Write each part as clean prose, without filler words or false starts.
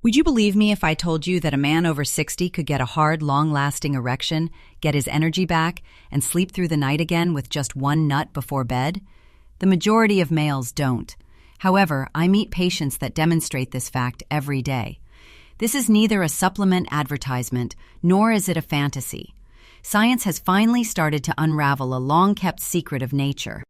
Would you believe me if I told you that a man over 60 could get a hard, long-lasting erection, get his energy back, and sleep through the night again with just one nut before bed? The majority of males don't. However, I meet patients that demonstrate this fact every day. This is neither a supplement advertisement, nor is it a fantasy. Science has finally started to unravel a long-kept secret of nature.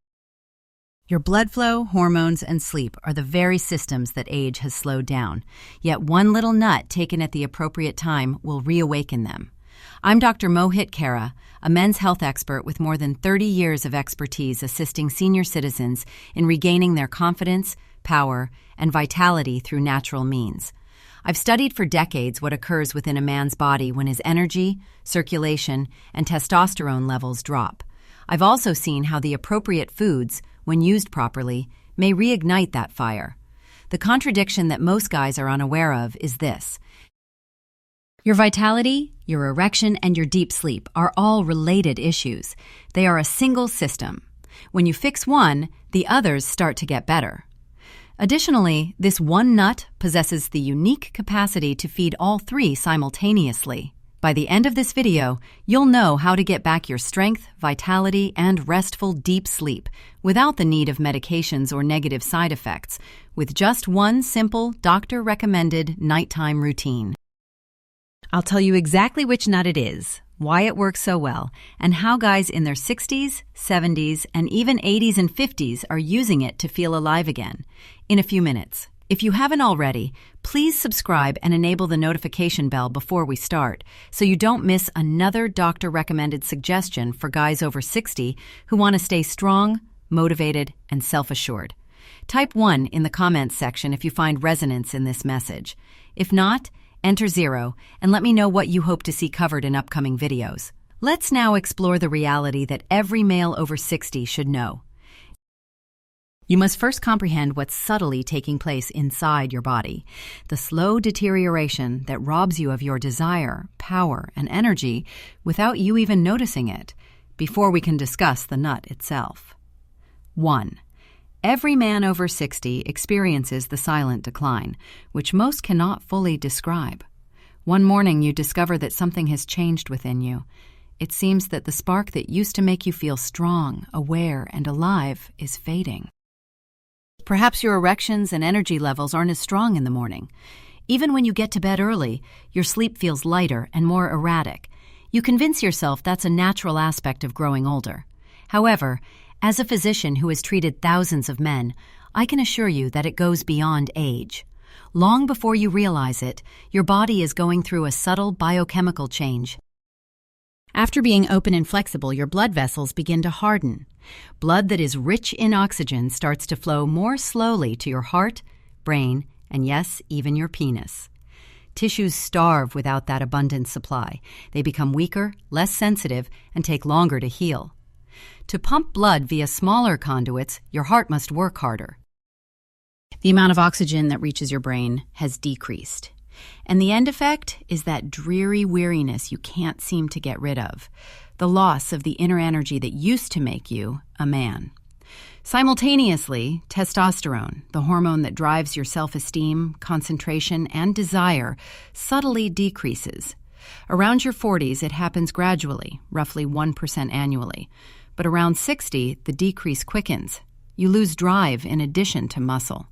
Your blood flow, hormones, and sleep are the very systems that age has slowed down, yet one little nut taken at the appropriate time will reawaken them. I'm Dr. Hitara, a men's health expert with more than 30 years of expertise assisting senior citizens in regaining their confidence, power, and vitality through natural means. I've studied for decades what occurs within a man's body when his energy, circulation, and testosterone levels drop. I've also seen how the appropriate foods, when used properly, may reignite that fire. The contradiction that most guys are unaware of is this. Your vitality, your erection, and your deep sleep are all related issues. They are a single system. When you fix one, the others start to get better. Additionally, this one nut possesses the unique capacity to feed all three simultaneously. By the end of this video, you'll know how to get back your strength, vitality, and restful deep sleep without the need of medications or negative side effects, with just one simple, doctor-recommended nighttime routine. I'll tell you exactly which nut it is, why it works so well, and how guys in their 60s, 70s, and even 80s and 50s are using it to feel alive again, in a few minutes. If you haven't already, please subscribe and enable the notification bell before we start, so you don't miss another doctor-recommended suggestion for guys over 60 who want to stay strong, motivated, and self-assured. Type 1 in the comments section if you find resonance in this message. If not, enter 0 and let me know what you hope to see covered in upcoming videos. Let's now explore the reality that every male over 60 should know. You must first comprehend what's subtly taking place inside your body, the slow deterioration that robs you of your desire, power, and energy without you even noticing it, before we can discuss the nut itself. 1. Every man over 60 experiences the silent decline, which most cannot fully describe. One morning you discover that something has changed within you. It seems that the spark that used to make you feel strong, aware, and alive is fading. Perhaps your erections and energy levels aren't as strong in the morning. Even when you get to bed early, your sleep feels lighter and more erratic. You convince yourself that's a natural aspect of growing older. However, as a physician who has treated thousands of men, I can assure you that it goes beyond age. Long before you realize it, your body is going through a subtle biochemical change. After being open and flexible, your blood vessels begin to harden. Blood that is rich in oxygen starts to flow more slowly to your heart, brain, and yes, even your penis. Tissues starve without that abundant supply. They become weaker, less sensitive, and take longer to heal. To pump blood via smaller conduits, your heart must work harder. The amount of oxygen that reaches your brain has decreased. And the end effect is that dreary weariness you can't seem to get rid of, the loss of the inner energy that used to make you a man. Simultaneously, testosterone, the hormone that drives your self-esteem, concentration, and desire, subtly decreases. Around your 40s, it happens gradually, roughly 1% annually. But around 60, the decrease quickens. You lose drive in addition to muscle.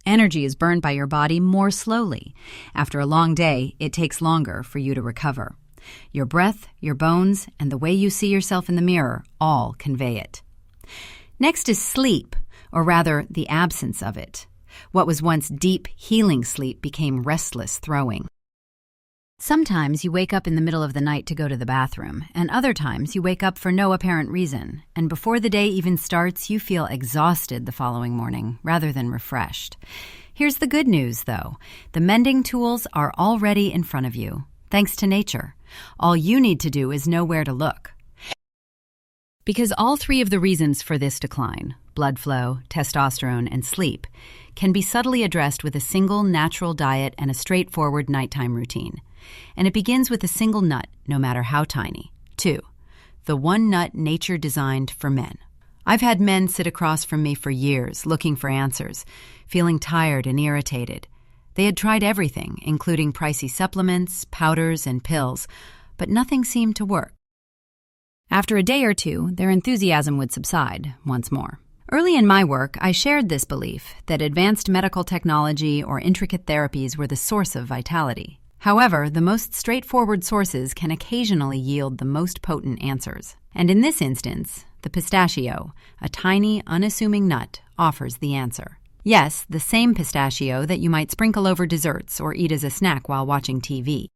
Energy is burned by your body more slowly. After a long day, it takes longer for you to recover. Your breath, your bones, and the way you see yourself in the mirror all convey it. Next is sleep, or rather, the absence of it. What was once deep, healing sleep became restless throwing. Sometimes you wake up in the middle of the night to go to the bathroom, and other times you wake up for no apparent reason, and before the day even starts, you feel exhausted the following morning, rather than refreshed. Here's the good news, though. The mending tools are already in front of you, thanks to nature. All you need to do is know where to look. Because all three of the reasons for this decline, blood flow, testosterone, and sleep, can be subtly addressed with a single natural diet and a straightforward nighttime routine. And it begins with a single nut, no matter how tiny. 2. The one nut nature designed for men. I've had men sit across from me for years, looking for answers, feeling tired and irritated. They had tried everything, including pricey supplements, powders, and pills, but nothing seemed to work. After a day or two, their enthusiasm would subside once more. Early in my work, I shared this belief that advanced medical technology or intricate therapies were the source of vitality. However, the most straightforward sources can occasionally yield the most potent answers. And in this instance, the pistachio, a tiny, unassuming nut, offers the answer. Yes, the same pistachio that you might sprinkle over desserts or eat as a snack while watching TV.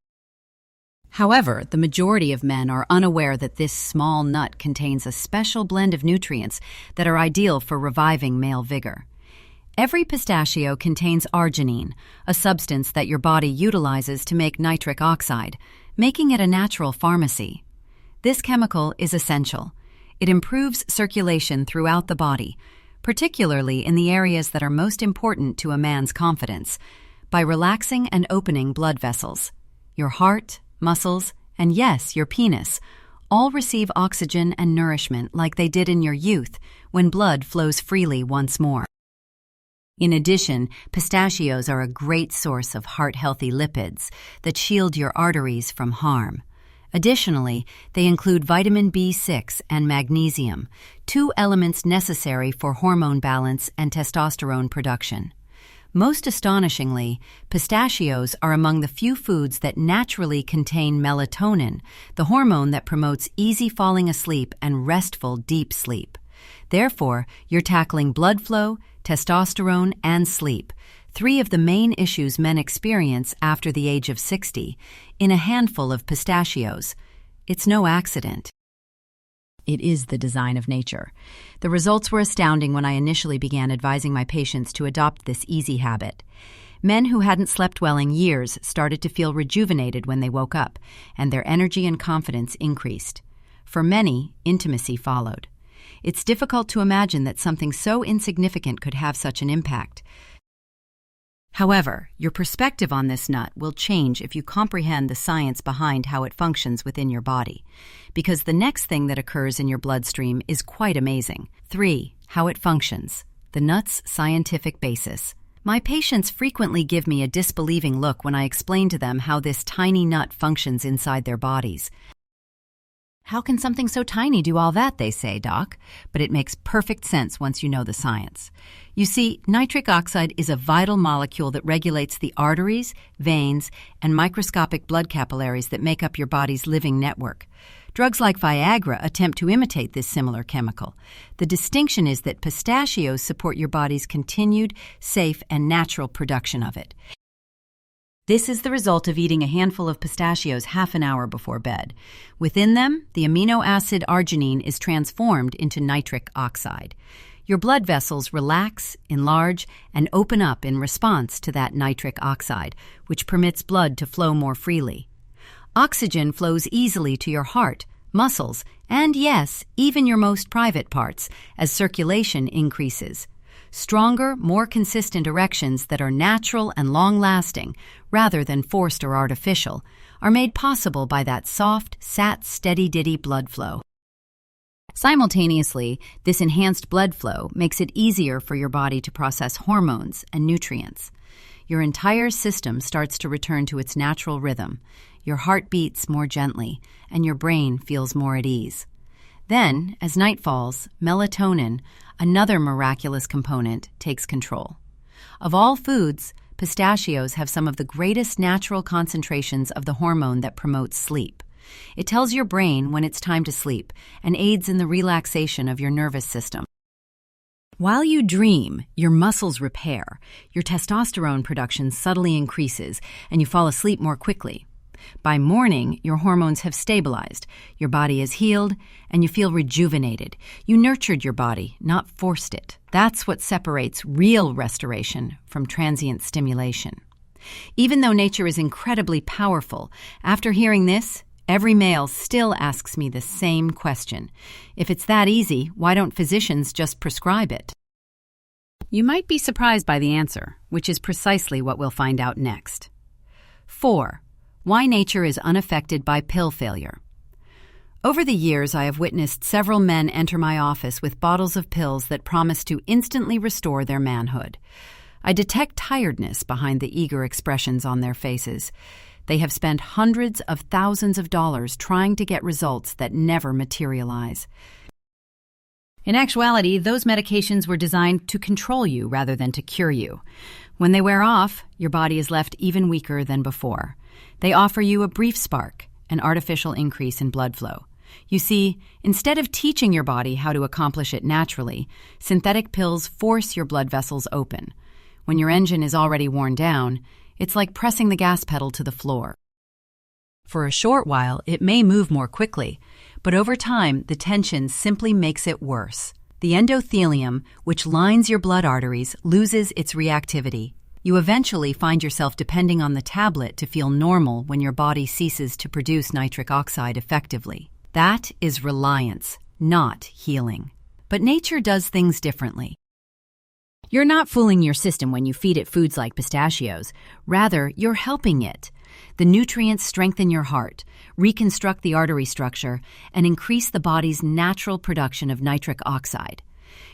However, the majority of men are unaware that this small nut contains a special blend of nutrients that are ideal for reviving male vigor. Every pistachio contains arginine, a substance that your body utilizes to make nitric oxide, making it a natural pharmacy. This chemical is essential. It improves circulation throughout the body, particularly in the areas that are most important to a man's confidence, by relaxing and opening blood vessels. Your heart, muscles, and yes, your penis, all receive oxygen and nourishment like they did in your youth when blood flows freely once more. In addition, pistachios are a great source of heart-healthy lipids that shield your arteries from harm. Additionally, they include vitamin B6 and magnesium, two elements necessary for hormone balance and testosterone production. Most astonishingly, pistachios are among the few foods that naturally contain melatonin, the hormone that promotes easy falling asleep and restful deep sleep. Therefore, you're tackling blood flow, testosterone, and sleep, three of the main issues men experience after the age of 60, in a handful of pistachios. It's no accident. It is the design of nature. The results were astounding when I initially began advising my patients to adopt this easy habit. Men who hadn't slept well in years started to feel rejuvenated when they woke up, and their energy and confidence increased. For many, intimacy followed. It's difficult to imagine that something so insignificant could have such an impact. However, your perspective on this nut will change if you comprehend the science behind how it functions within your body, because the next thing that occurs in your bloodstream is quite amazing. 3. How it functions. The nut's scientific basis. My patients frequently give me a disbelieving look when I explain to them how this tiny nut functions inside their bodies. "How can something so tiny do all that?" they say, "Doc." But it makes perfect sense once you know the science. You see, nitric oxide is a vital molecule that regulates the arteries, veins, and microscopic blood capillaries that make up your body's living network. Drugs like Viagra attempt to imitate this similar chemical. The distinction is that pistachios support your body's continued, safe, and natural production of it. This is the result of eating a handful of pistachios half an hour before bed. Within them, the amino acid arginine is transformed into nitric oxide. Your blood vessels relax, enlarge, and open up in response to that nitric oxide, which permits blood to flow more freely. Oxygen flows easily to your heart, muscles, and yes, even your most private parts, as circulation increases. Stronger, more consistent erections that are natural and long-lasting, rather than forced or artificial, are made possible by that soft, steady-ditty blood flow. Simultaneously, this enhanced blood flow makes it easier for your body to process hormones and nutrients. Your entire system starts to return to its natural rhythm. Your heart beats more gently, and your brain feels more at ease. Then, as night falls, melatonin, another miraculous component, takes control. Of all foods, pistachios have some of the greatest natural concentrations of the hormone that promotes sleep. It tells your brain when it's time to sleep and aids in the relaxation of your nervous system. While you dream, your muscles repair, your testosterone production subtly increases, and you fall asleep more quickly. By morning, your hormones have stabilized, your body is healed, and you feel rejuvenated. You nurtured your body, not forced it. That's what separates real restoration from transient stimulation. Even though nature is incredibly powerful, after hearing this, every male still asks me the same question. If it's that easy, why don't physicians just prescribe it? You might be surprised by the answer, which is precisely what we'll find out next. 4. Why nature is unaffected by pill failure. Over the years, I have witnessed several men enter my office with bottles of pills that promise to instantly restore their manhood. I detect tiredness behind the eager expressions on their faces. They have spent hundreds of thousands of dollars trying to get results that never materialize. In actuality, those medications were designed to control you rather than to cure you. When they wear off, your body is left even weaker than before. They offer you a brief spark, an artificial increase in blood flow. You see, instead of teaching your body how to accomplish it naturally, synthetic pills force your blood vessels open. When your engine is already worn down, it's like pressing the gas pedal to the floor. For a short while, it may move more quickly, but over time, the tension simply makes it worse. The endothelium, which lines your blood arteries, loses its reactivity. You eventually find yourself depending on the tablet to feel normal when your body ceases to produce nitric oxide effectively. That is reliance, not healing. But nature does things differently. You're not fooling your system when you feed it foods like pistachios. Rather, you're helping it. The nutrients strengthen your heart, reconstruct the artery structure, and increase the body's natural production of nitric oxide.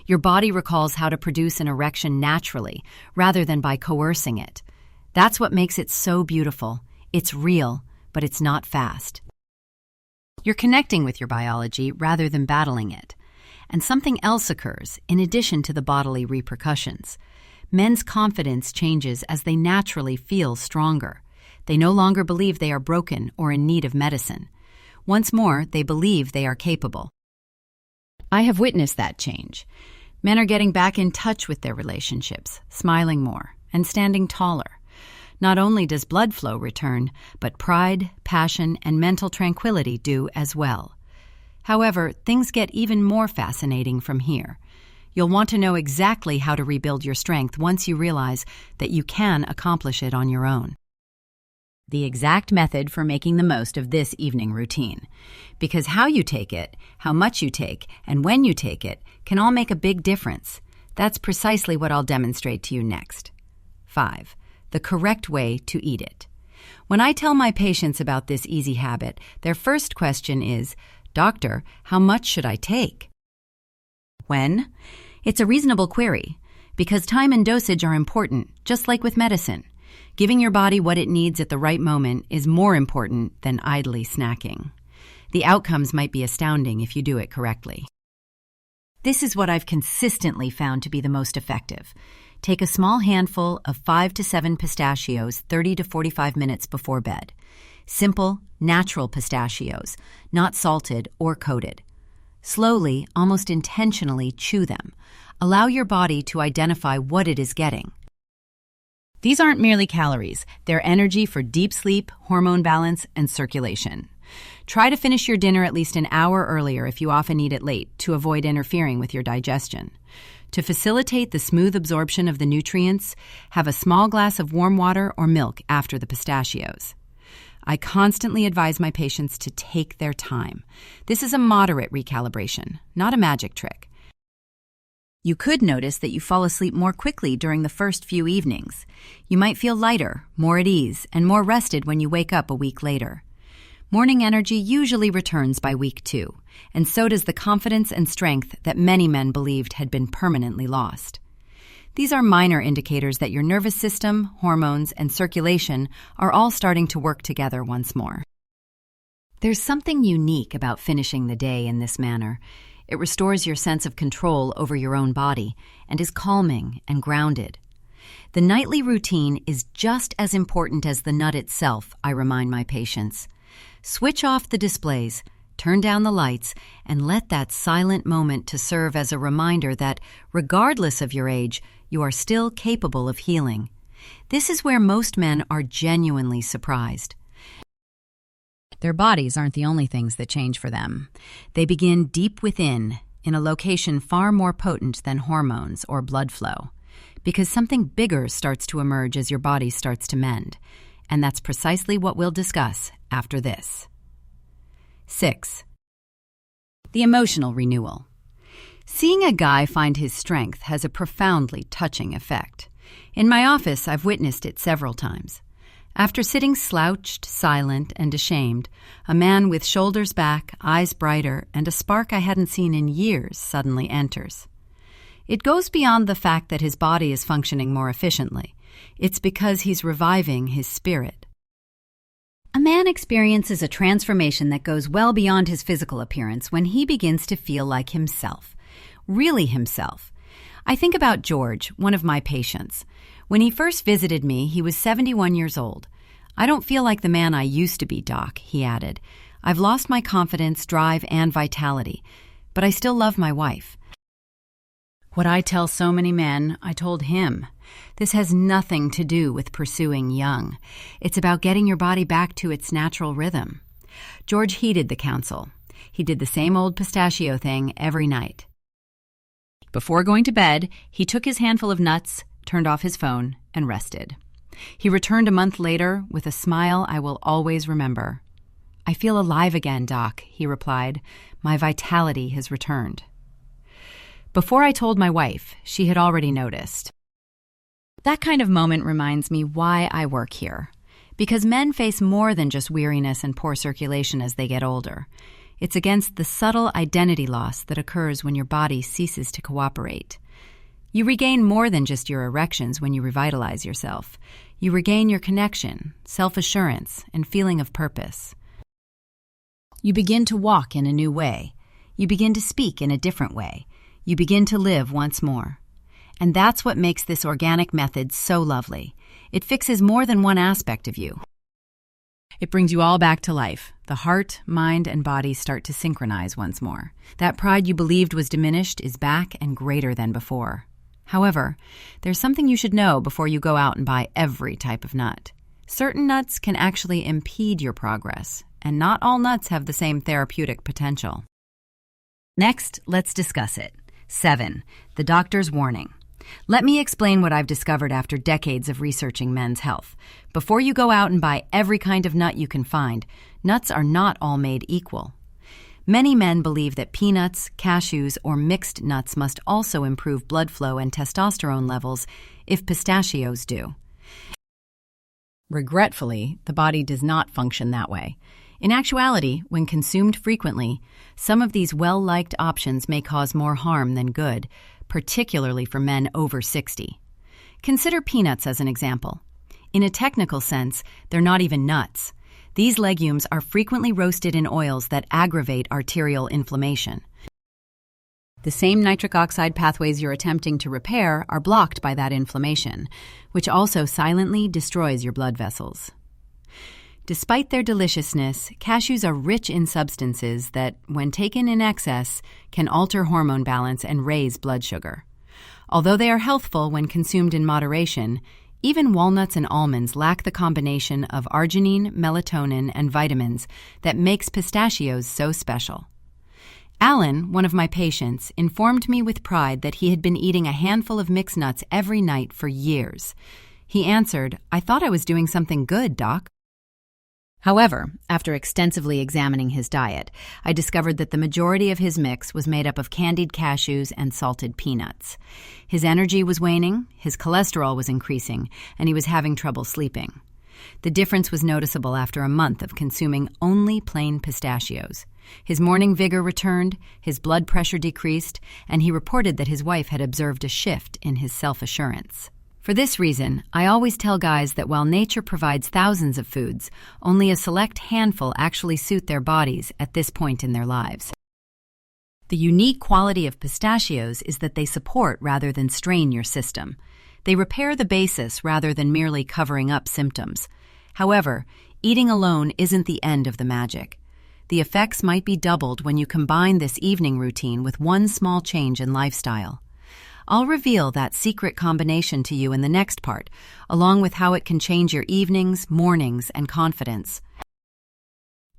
Your body recalls how to produce an erection naturally, rather than by coercing it. That's what makes it so beautiful. It's real, but it's not fast. You're connecting with your biology rather than battling it. And something else occurs in addition to the bodily repercussions. Men's confidence changes as they naturally feel stronger. They no longer believe they are broken or in need of medicine. Once more, they believe they are capable. I have witnessed that change. Men are getting back in touch with their relationships, smiling more, and standing taller. Not only does blood flow return, but pride, passion, and mental tranquility do as well. However, things get even more fascinating from here. You'll want to know exactly how to rebuild your strength once you realize that you can accomplish it on your own. The exact method for making the most of this evening routine. Because how you take it, how much you take, and when you take it can all make a big difference. That's precisely what I'll demonstrate to you next. 5. The correct way to eat it. When I tell my patients about this easy habit, their first question is, "Doctor, how much should I take?" When? It's a reasonable query, because time and dosage are important, just like with medicine. Giving your body what it needs at the right moment is more important than idly snacking. The outcomes might be astounding if you do it correctly. This is what I've consistently found to be the most effective. Take a small handful of 5 to 7 pistachios 30 to 45 minutes before bed. Simple, natural pistachios, not salted or coated. Slowly, almost intentionally chew them. Allow your body to identify what it is getting. These aren't merely calories. They're energy for deep sleep, hormone balance, and circulation. Try to finish your dinner at least an hour earlier if you often eat it late to avoid interfering with your digestion. To facilitate the smooth absorption of the nutrients, have a small glass of warm water or milk after the pistachios. I constantly advise my patients to take their time. This is a moderate recalibration, not a magic trick. You could notice that you fall asleep more quickly during the first few evenings. You might feel lighter, more at ease, and more rested when you wake up a week later. Morning energy usually returns by week 2, and so does the confidence and strength that many men believed had been permanently lost. These are minor indicators that your nervous system, hormones, and circulation are all starting to work together once more. There's something unique about finishing the day in this manner. It restores your sense of control over your own body and is calming and grounded. The nightly routine is just as important as the nut itself, I remind my patients. Switch off the displays, turn down the lights, and let that silent moment to serve as a reminder that, regardless of your age, you are still capable of healing. This is where most men are genuinely surprised. Their bodies aren't the only things that change for them. They begin deep within, in a location far more potent than hormones or blood flow, because something bigger starts to emerge as your body starts to mend. And that's precisely what we'll discuss after this. 6. The emotional renewal. Seeing a guy find his strength has a profoundly touching effect. In my office, I've witnessed it several times. After sitting slouched, silent, and ashamed, a man with shoulders back, eyes brighter, and a spark I hadn't seen in years suddenly enters. It goes beyond the fact that his body is functioning more efficiently. It's because he's reviving his spirit. A man experiences a transformation that goes well beyond his physical appearance when he begins to feel like himself, really himself. I think about George, one of my patients. When he first visited me, he was 71 years old. "I don't feel like the man I used to be, Doc," he added. "I've lost my confidence, drive, and vitality, but I still love my wife." What I tell so many men, I told him. This has nothing to do with pursuing young. It's about getting your body back to its natural rhythm. George heeded the counsel. He did the same old pistachio thing every night. Before going to bed, he took his handful of nuts, turned off his phone, and rested. He returned a month later with a smile I will always remember. "I feel alive again, Doc," he replied. "My vitality has returned." Before I told my wife, she had already noticed. That kind of moment reminds me why I work here. Because men face more than just weariness and poor circulation as they get older. It's against the subtle identity loss that occurs when your body ceases to cooperate. You regain more than just your erections when you revitalize yourself. You regain your connection, self-assurance, and feeling of purpose. You begin to walk in a new way. You begin to speak in a different way. You begin to live once more. And that's what makes this organic method so lovely. It fixes more than one aspect of you. It brings you all back to life. The heart, mind, and body start to synchronize once more. That pride you believed was diminished is back and greater than before. However, there's something you should know before you go out and buy every type of nut. Certain nuts can actually impede your progress, and not all nuts have the same therapeutic potential. Next, let's discuss it. 7. The doctor's warning. Let me explain what I've discovered after decades of researching men's health. Before you go out and buy every kind of nut you can find, nuts are not all made equal. Many men believe that peanuts, cashews, or mixed nuts must also improve blood flow and testosterone levels if pistachios do. Regretfully, the body does not function that way. In actuality, when consumed frequently, some of these well-liked options may cause more harm than good, particularly for men over 60. Consider peanuts as an example. In a technical sense, they're not even nuts. These legumes are frequently roasted in oils that aggravate arterial inflammation. The same nitric oxide pathways you're attempting to repair are blocked by that inflammation, which also silently destroys your blood vessels. Despite their deliciousness, cashews are rich in substances that, when taken in excess, can alter hormone balance and raise blood sugar. Although they are healthful when consumed in moderation, even walnuts and almonds lack the combination of arginine, melatonin, and vitamins that makes pistachios so special. Alan, one of my patients, informed me with pride that he had been eating a handful of mixed nuts every night for years. He answered, "I thought I was doing something good, Doc." However, after extensively examining his diet, I discovered that the majority of his mix was made up of candied cashews and salted peanuts. His energy was waning, his cholesterol was increasing, and he was having trouble sleeping. The difference was noticeable after a month of consuming only plain pistachios. His morning vigor returned, his blood pressure decreased, and he reported that his wife had observed a shift in his self-assurance. For this reason, I always tell guys that while nature provides thousands of foods, only a select handful actually suit their bodies at this point in their lives. The unique quality of pistachios is that they support rather than strain your system. They repair the basis rather than merely covering up symptoms. However, eating alone isn't the end of the magic. The effects might be doubled when you combine this evening routine with one small change in lifestyle. I'll reveal that secret combination to you in the next part, along with how it can change your evenings, mornings, and confidence.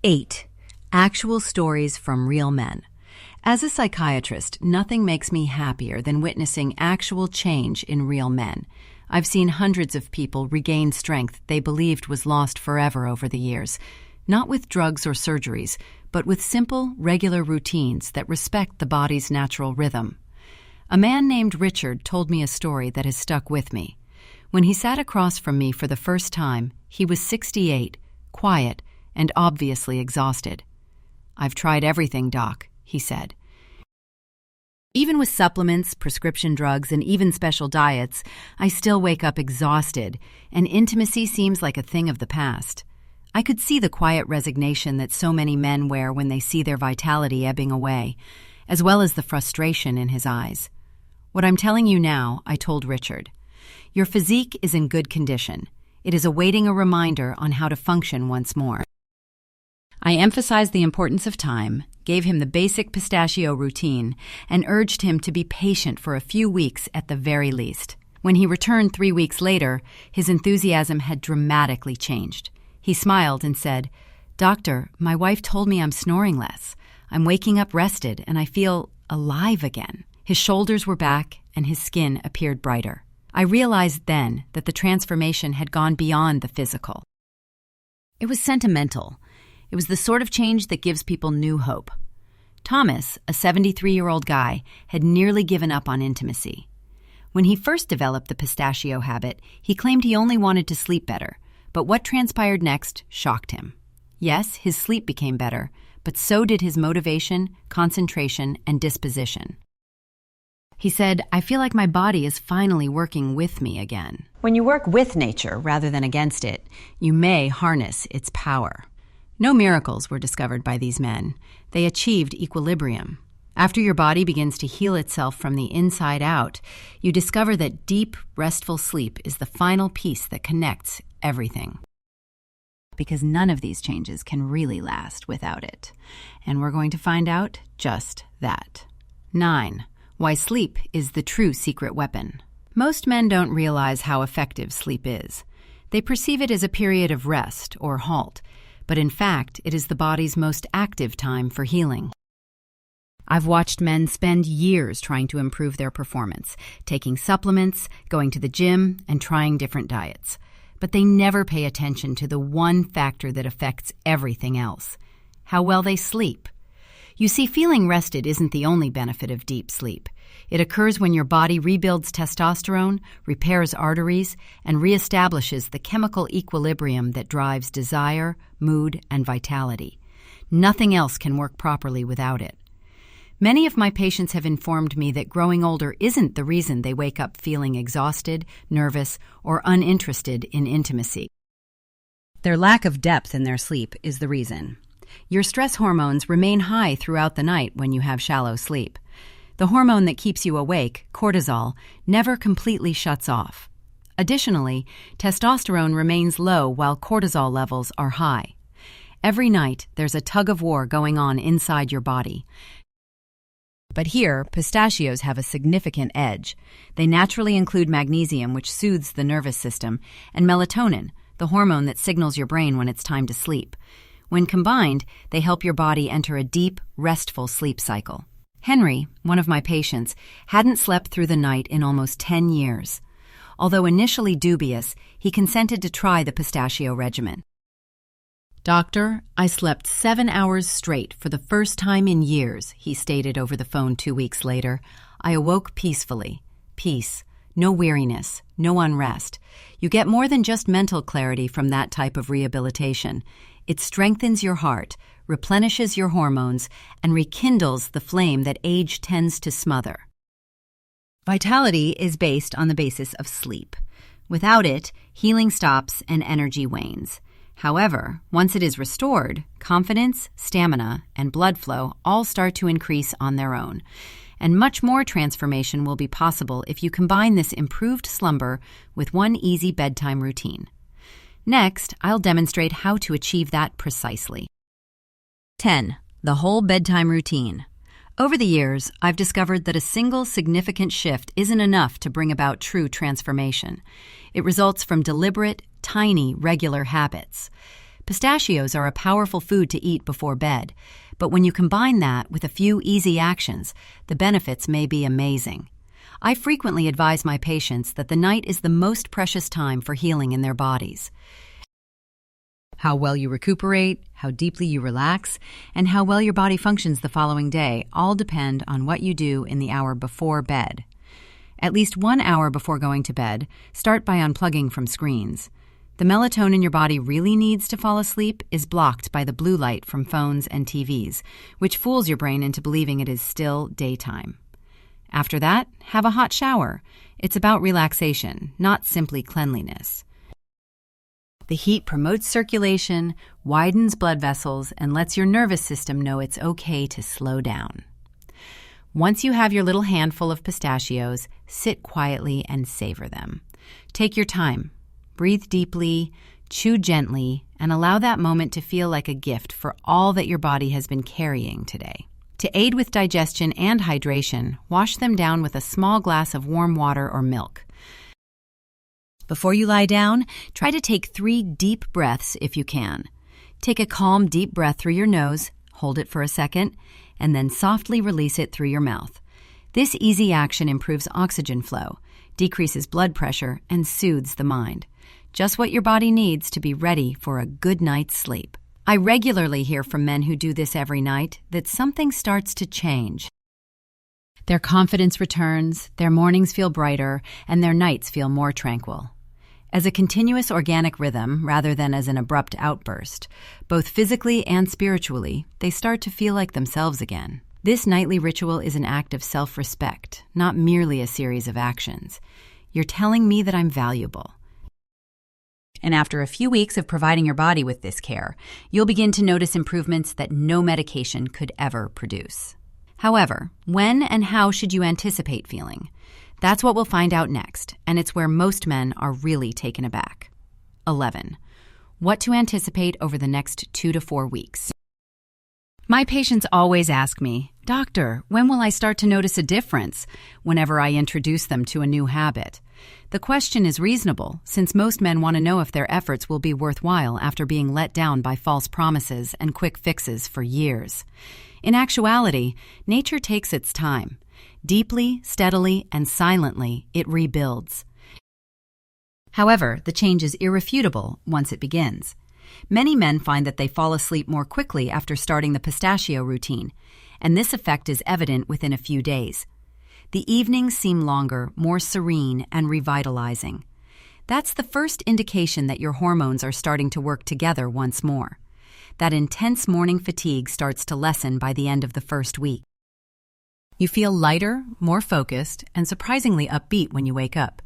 8. Actual stories from real men. As a psychiatrist, nothing makes me happier than witnessing actual change in real men. I've seen hundreds of people regain strength they believed was lost forever over the years, not with drugs or surgeries, but with simple, regular routines that respect the body's natural rhythm. A man named Richard told me a story that has stuck with me. When he sat across from me for the first time, he was 68, quiet, and obviously exhausted. "I've tried everything, Doc," he said. Even with supplements, prescription drugs, and even special diets, I still wake up exhausted, and intimacy seems like a thing of the past. I could see the quiet resignation that so many men wear when they see their vitality ebbing away, as well as the frustration in his eyes. What I'm telling you now, I told Richard. Your physique is in good condition. It is awaiting a reminder on how to function once more. I emphasized the importance of time, gave him the basic Pistachio routine, and urged him to be patient for a few weeks at the very least. When he returned 3 weeks later, his enthusiasm had dramatically changed. He smiled and said, "Doctor, my wife told me I'm snoring less. I'm waking up rested and I feel alive again." His shoulders were back and his skin appeared brighter. I realized then that the transformation had gone beyond the physical. It was sentimental. It was the sort of change that gives people new hope. Thomas, a 73-year-old guy, had nearly given up on intimacy. When he first developed the Pistachio habit, he claimed he only wanted to sleep better, but what transpired next shocked him. Yes, his sleep became better, but so did his motivation, concentration, and disposition. He said, "I feel like my body is finally working with me again." When you work with nature rather than against it, you may harness its power. No miracles were discovered by these men. They achieved equilibrium. After your body begins to heal itself from the inside out, you discover that deep, restful sleep is the final piece that connects everything. Because none of these changes can really last without it. And we're going to find out just that. 9. Why sleep is the true secret weapon. Most men don't realize how effective sleep is. They perceive it as a period of rest or halt, but in fact, it is the body's most active time for healing. I've watched men spend years trying to improve their performance, taking supplements, going to the gym, and trying different diets. But they never pay attention to the one factor that affects everything else: how well they sleep. You see, feeling rested isn't the only benefit of deep sleep. It occurs when your body rebuilds testosterone, repairs arteries, and reestablishes the chemical equilibrium that drives desire, mood, and vitality. Nothing else can work properly without it. Many of my patients have informed me that growing older isn't the reason they wake up feeling exhausted, nervous, or uninterested in intimacy. Their lack of depth in their sleep is the reason. Your stress hormones remain high throughout the night when you have shallow sleep. The hormone that keeps you awake, cortisol, never completely shuts off. Additionally, testosterone remains low while cortisol levels are high. Every night, there's a tug of war going on inside your body. But here, pistachios have a significant edge. They naturally include magnesium, which soothes the nervous system, and melatonin, the hormone that signals your brain when it's time to sleep. When combined, they help your body enter a deep, restful sleep cycle. Henry, one of my patients, hadn't slept through the night in almost 10 years. Although initially dubious, he consented to try the Pistachio regimen. "Doctor, I slept 7 hours straight for the first time in years," he stated over the phone 2 weeks later. "I awoke peacefully. Peace. No weariness. No unrest. You get more than just mental clarity from that type of rehabilitation. It strengthens your heart, replenishes your hormones, and rekindles the flame that age tends to smother." Vitality is based on the basis of sleep. Without it, healing stops and energy wanes. However, once it is restored, confidence, stamina, and blood flow all start to increase on their own. And much more transformation will be possible if you combine this improved slumber with one easy bedtime routine. Next, I'll demonstrate how to achieve that precisely. 10. The whole bedtime routine. Over the years, I've discovered that a single significant shift isn't enough to bring about true transformation. It results from deliberate, tiny, regular habits. Pistachios are a powerful food to eat before bed, but when you combine that with a few easy actions, the benefits may be amazing. I frequently advise my patients that the night is the most precious time for healing in their bodies. How well you recuperate, how deeply you relax, and how well your body functions the following day all depend on what you do in the hour before bed. At least 1 hour before going to bed, start by unplugging from screens. The melatonin your body really needs to fall asleep is blocked by the blue light from phones and TVs, which fools your brain into believing it is still daytime. After that, have a hot shower. It's about relaxation, not simply cleanliness. The heat promotes circulation, widens blood vessels, and lets your nervous system know it's okay to slow down. Once you have your little handful of pistachios, sit quietly and savor them. Take your time. Breathe deeply, chew gently, and allow that moment to feel like a gift for all that your body has been carrying today. To aid with digestion and hydration, wash them down with a small glass of warm water or milk. Before you lie down, try to take 3 deep breaths if you can. Take a calm, deep breath through your nose, hold it for a second, and then softly release it through your mouth. This easy action improves oxygen flow, decreases blood pressure, and soothes the mind. Just what your body needs to be ready for a good night's sleep. I regularly hear from men who do this every night that something starts to change. Their confidence returns, their mornings feel brighter, and their nights feel more tranquil. As a continuous organic rhythm rather than as an abrupt outburst, both physically and spiritually, they start to feel like themselves again. This nightly ritual is an act of self-respect, not merely a series of actions. You're telling me that I'm valuable. And after a few weeks of providing your body with this care, you'll begin to notice improvements that no medication could ever produce. However, when and how should you anticipate feeling? That's what we'll find out next, and it's where most men are really taken aback. 11. What to anticipate over the next 2 to 4 weeks. My patients always ask me, "Doctor, when will I start to notice a difference?" whenever I introduce them to a new habit. The question is reasonable, since most men want to know if their efforts will be worthwhile after being let down by false promises and quick fixes for years. In actuality, nature takes its time. Deeply, steadily, and silently, it rebuilds. However, the change is irrefutable once it begins. Many men find that they fall asleep more quickly after starting the pistachio routine, and this effect is evident within a few days. The evenings seem longer, more serene, and revitalizing. That's the first indication that your hormones are starting to work together once more. That intense morning fatigue starts to lessen by the end of the first week. You feel lighter, more focused, and surprisingly upbeat when you wake up.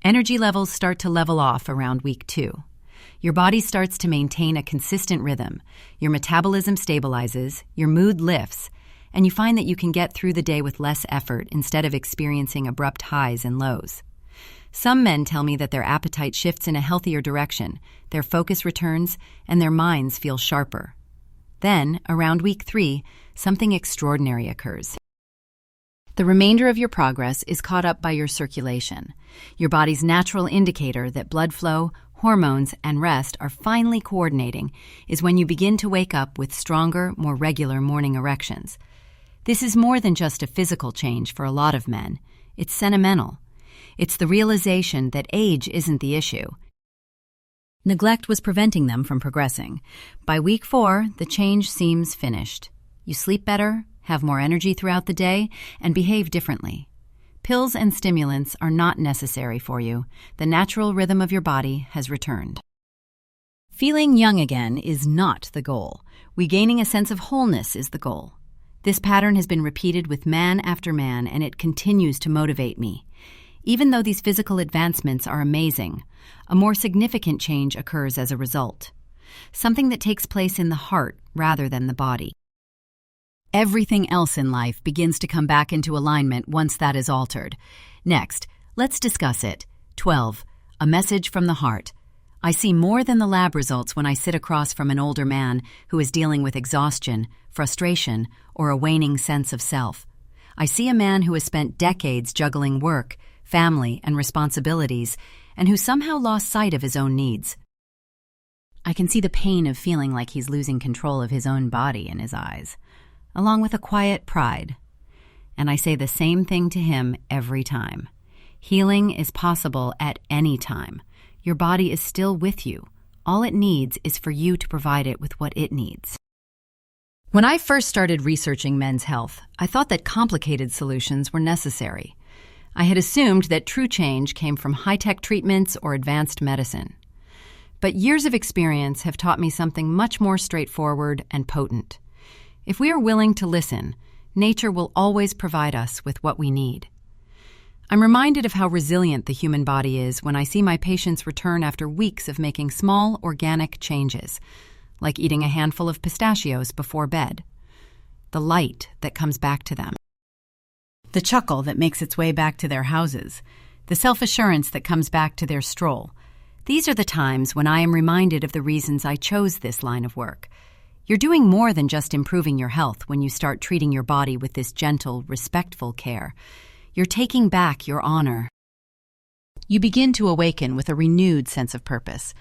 Energy levels start to level off around week 2. Your body starts to maintain a consistent rhythm, your metabolism stabilizes, your mood lifts, and you find that you can get through the day with less effort instead of experiencing abrupt highs and lows. Some men tell me that their appetite shifts in a healthier direction, their focus returns, and their minds feel sharper. Then, around week 3, something extraordinary occurs. The remainder of your progress is caught up by your circulation, your body's natural indicator that blood flow, hormones, and rest are finally coordinating is when you begin to wake up with stronger, more regular morning erections. This is more than just a physical change for a lot of men. It's sentimental. It's the realization that age isn't the issue. Neglect was preventing them from progressing. By week 4, the change seems finished. You sleep better, have more energy throughout the day, and behave differently. Pills and stimulants are not necessary for you. The natural rhythm of your body has returned. Feeling young again is not the goal. Regaining a sense of wholeness is the goal. This pattern has been repeated with man after man, and it continues to motivate me. Even though these physical advancements are amazing, a more significant change occurs as a result. Something that takes place in the heart rather than the body. Everything else in life begins to come back into alignment once that is altered. Next, let's discuss it. 12. A message from the heart. I see more than the lab results when I sit across from an older man who is dealing with exhaustion, frustration, or a waning sense of self. I see a man who has spent decades juggling work, family, and responsibilities, and who somehow lost sight of his own needs. I can see the pain of feeling like he's losing control of his own body in his eyes, along with a quiet pride. And I say the same thing to him every time. Healing is possible at any time. Your body is still with you. All it needs is for you to provide it with what it needs. When I first started researching men's health, I thought that complicated solutions were necessary. I had assumed that true change came from high-tech treatments or advanced medicine. But years of experience have taught me something much more straightforward and potent. If we are willing to listen, Nature will always provide us with what we need. I'm reminded of how resilient the human body is when I see my patients return after weeks of making small, organic changes, like eating a handful of pistachios before bed. The light that comes back to them. The chuckle that makes its way back to their houses. The self-assurance that comes back to their stroll. These are the times when I am reminded of the reasons I chose this line of work. You're doing more than just improving your health when you start treating your body with this gentle, respectful care. You're taking back your honor. You begin to awaken with a renewed sense of purpose.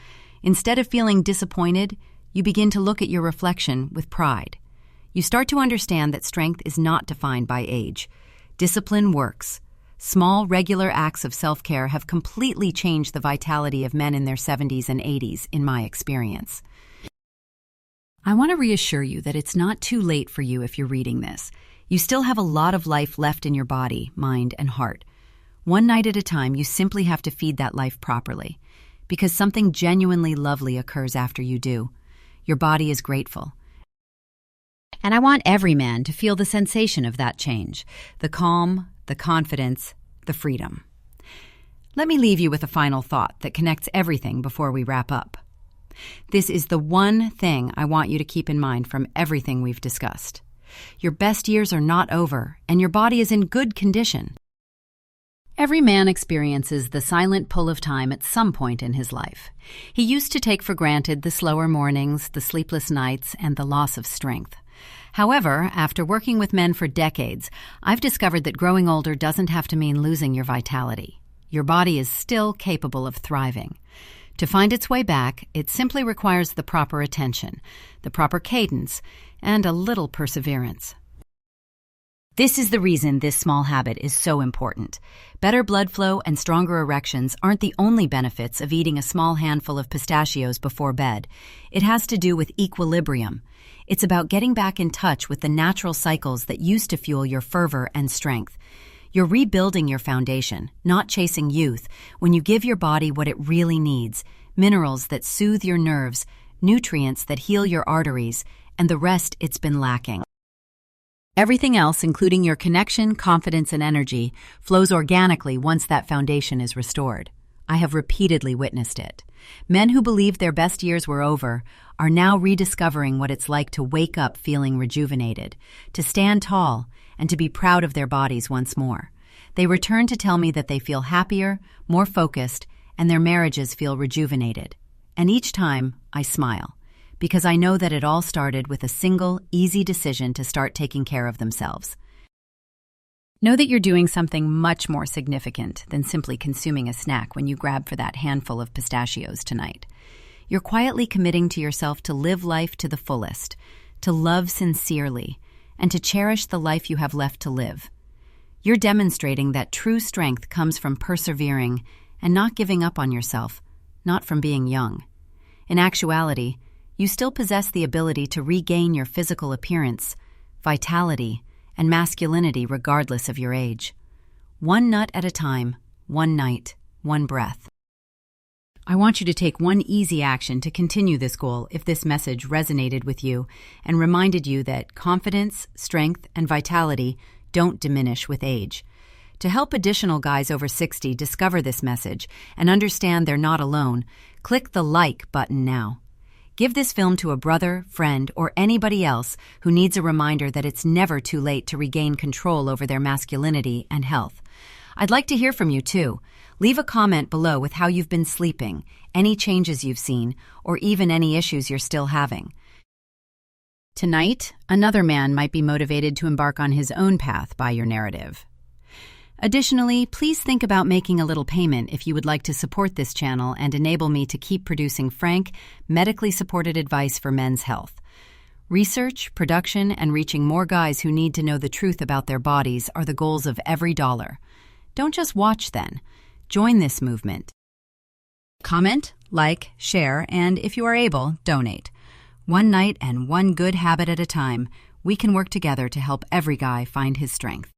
Instead of feeling disappointed, you begin to look at your reflection with pride. You start to understand that strength is not defined by age. Discipline works. Small, regular acts of self-care have completely changed the vitality of men in their 70s and 80s, in my experience. I want to reassure you that it's not too late for you if you're reading this. You still have a lot of life left in your body, mind, and heart. One night at a time, you simply have to feed that life properly, because something genuinely lovely occurs after you do. Your body is grateful. And I want every man to feel the sensation of that change, the calm, the confidence, the freedom. Let me leave you with a final thought that connects everything before we wrap up. This is the one thing I want you to keep in mind from everything we've discussed. Your best years are not over, and your body is in good condition. Every man experiences the silent pull of time at some point in his life. He used to take for granted the slower mornings, the sleepless nights, and the loss of strength. However, after working with men for decades, I've discovered that growing older doesn't have to mean losing your vitality. Your body is still capable of thriving. To find its way back, it simply requires the proper attention, the proper cadence, and a little perseverance. This is the reason this small habit is so important. Better blood flow and stronger erections aren't the only benefits of eating a small handful of pistachios before bed. It has to do with equilibrium. It's about getting back in touch with the natural cycles that used to fuel your fervor and strength. You're rebuilding your foundation, not chasing youth, when you give your body what it really needs: minerals that soothe your nerves, nutrients that heal your arteries, and the rest it's been lacking. Everything else, including your connection, confidence, and energy, flows organically once that foundation is restored. I have repeatedly witnessed it. Men who believed their best years were over are now rediscovering what it's like to wake up feeling rejuvenated, to stand tall, and to be proud of their bodies once more. They return to tell me that they feel happier, more focused, and their marriages feel rejuvenated. And each time, I smile, because I know that it all started with a single, easy decision to start taking care of themselves. Know that you're doing something much more significant than simply consuming a snack when you grab for that handful of pistachios tonight. You're quietly committing to yourself to live life to the fullest, to love sincerely, and to cherish the life you have left to live. You're demonstrating that true strength comes from persevering and not giving up on yourself, not from being young. In actuality, you still possess the ability to regain your physical appearance, vitality, and masculinity regardless of your age. One nut at a time, one night, one breath. I want you to take one easy action to continue this goal if this message resonated with you and reminded you that confidence, strength, and vitality don't diminish with age. To help additional guys over 60 discover this message and understand they're not alone, click the like button now. Give this film to a brother, friend, or anybody else who needs a reminder that it's never too late to regain control over their masculinity and health. I'd like to hear from you, too. Leave a comment below with how you've been sleeping, any changes you've seen, or even any issues you're still having. Tonight, another man might be motivated to embark on his own path by your narrative. Additionally, please think about making a little payment if you would like to support this channel and enable me to keep producing frank, medically supported advice for men's health. Research, production, and reaching more guys who need to know the truth about their bodies are the goals of every dollar. Don't just watch then. Join this movement. Comment, like, share, and if you are able, donate. One night and one good habit at a time, we can work together to help every guy find his strength.